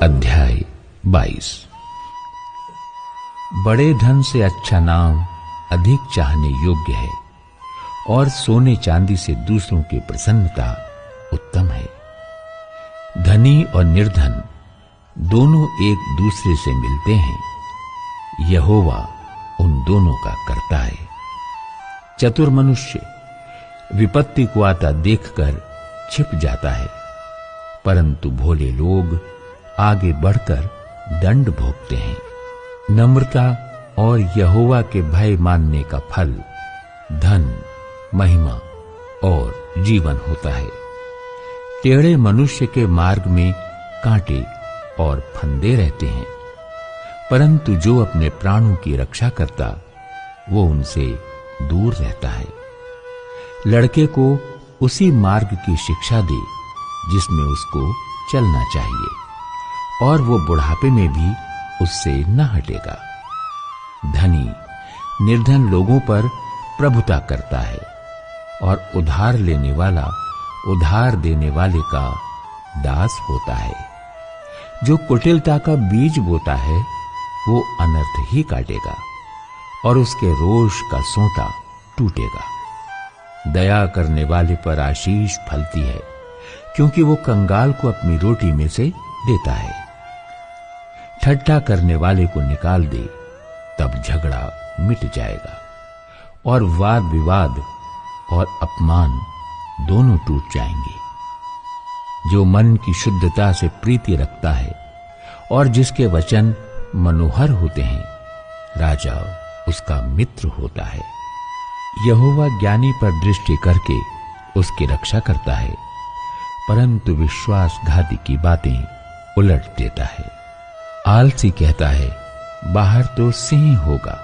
अध्याय 22। बड़े धन से अच्छा नाम अधिक चाहने योग्य है और सोने चांदी से दूसरों की प्रसन्नता उत्तम है। धनी और निर्धन दोनों एक दूसरे से मिलते हैं, यहोवा उन दोनों का कर्ता है। चतुर मनुष्य विपत्ति को आता देखकर छिप जाता है, परंतु भोले लोग आगे बढ़कर दंड भोगते हैं। नम्रता और यहोवा के भय मानने का फल धन, महिमा और जीवन होता है। टेढ़े मनुष्य के मार्ग में कांटे और फंदे रहते हैं, परंतु जो अपने प्राणों की रक्षा करता वो उनसे दूर रहता है। लड़के को उसी मार्ग की शिक्षा दे जिसमें उसको चलना चाहिए, और वो बुढ़ापे में भी उससे न हटेगा। धनी निर्धन लोगों पर प्रभुता करता है और उधार लेने वाला उधार देने वाले का दास होता है। जो कुटिलता का बीज बोता है वो अनर्थ ही काटेगा और उसके रोष का सोंता टूटेगा। दया करने वाले पर आशीष फलती है, क्योंकि वो कंगाल को अपनी रोटी में से देता है। ठट्ठा करने वाले को निकाल दे, तब झगड़ा मिट जाएगा और वाद विवाद और अपमान दोनों टूट जाएंगे। जो मन की शुद्धता से प्रीति रखता है और जिसके वचन मनोहर होते हैं, राजा उसका मित्र होता है। यहोवा ज्ञानी पर दृष्टि करके उसकी रक्षा करता है, परंतु विश्वासघाती की बातें उलट देता है। आलसी कहता है, बाहर तो सिंह होगा,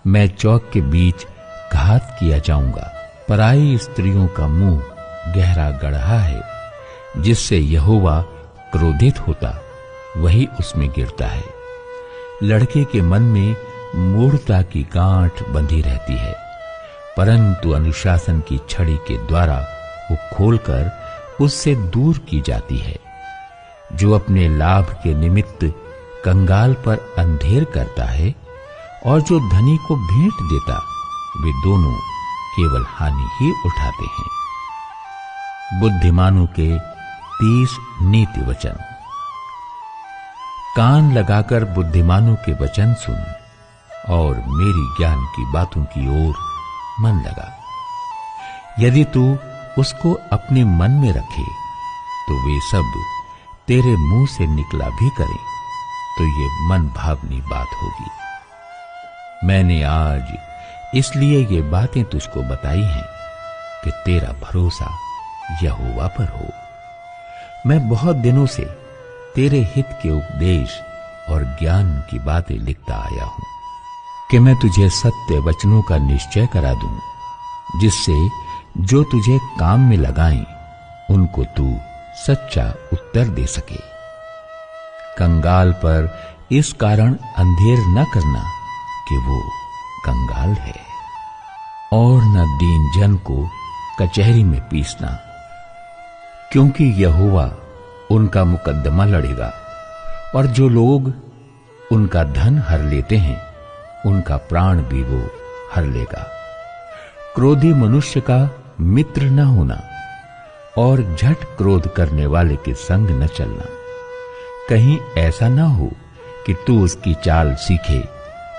मैं चौक के बीच घात किया जाऊंगा। पराई स्त्रियों का मुंह गहरा गड्ढा है, जिससे यहोवा क्रोधित होता वही उसमें गिरता है। लड़के के मन में मूढ़ता की गांठ बंधी रहती है, परंतु अनुशासन की छड़ी के द्वारा वो खोलकर उससे दूर की जाती है। जो अपने लाभ के निमित्त कंगाल पर अंधेर करता है और जो धनी को भेंट देता, वे दोनों केवल हानि ही उठाते हैं। बुद्धिमानों के 30 नीति वचन। कान लगाकर बुद्धिमानों के वचन सुन और मेरी ज्ञान की बातों की ओर मन लगा। यदि तू उसको अपने मन में रखे तो वे सब तेरे मुंह से निकला भी करें तो ये मन भावनी बात होगी। मैंने आज इसलिए ये बातें तुझको बताई हैं कि तेरा भरोसा यहोवा पर हो। मैं बहुत दिनों से तेरे हित के उपदेश और ज्ञान की बातें लिखता आया हूं कि मैं तुझे सत्य वचनों का निश्चय करा दूं, जिससे जो तुझे काम में लगाएं उनको तू सच्चा उत्तर दे सके। कंगाल पर इस कारण अंधेर न करना कि वो कंगाल है, और न दीन जन को कचहरी में पीसना, क्योंकि यहोवा उनका मुकद्दमा लड़ेगा, और जो लोग उनका धन हर लेते हैं उनका प्राण भी वो हर लेगा। क्रोधी मनुष्य का मित्र न होना और झट क्रोध करने वाले के संग न चलना। कहीं ऐसा न हो कि तू उसकी चाल सीखे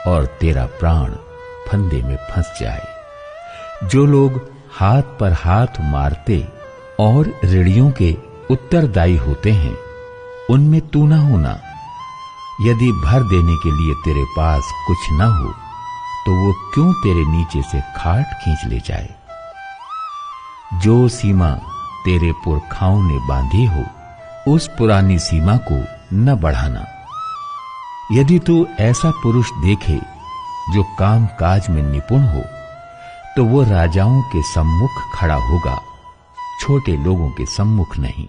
और तेरा प्राण फंदे में फंस जाए। जो लोग हाथ पर हाथ मारते और ऋणियों के उत्तरदायी होते हैं, उनमें तू न होना। यदि भर देने के लिए तेरे पास कुछ न हो तो वो क्यों तेरे नीचे से खाट खींच ले जाए। जो सीमा तेरे पुरखाओं ने बांधी हो, उस पुरानी सीमा को न बढ़ाना। यदि तू ऐसा पुरुष देखे जो काम काज में निपुण हो, तो वो राजाओं के सम्मुख खड़ा होगा, छोटे लोगों के सम्मुख नहीं।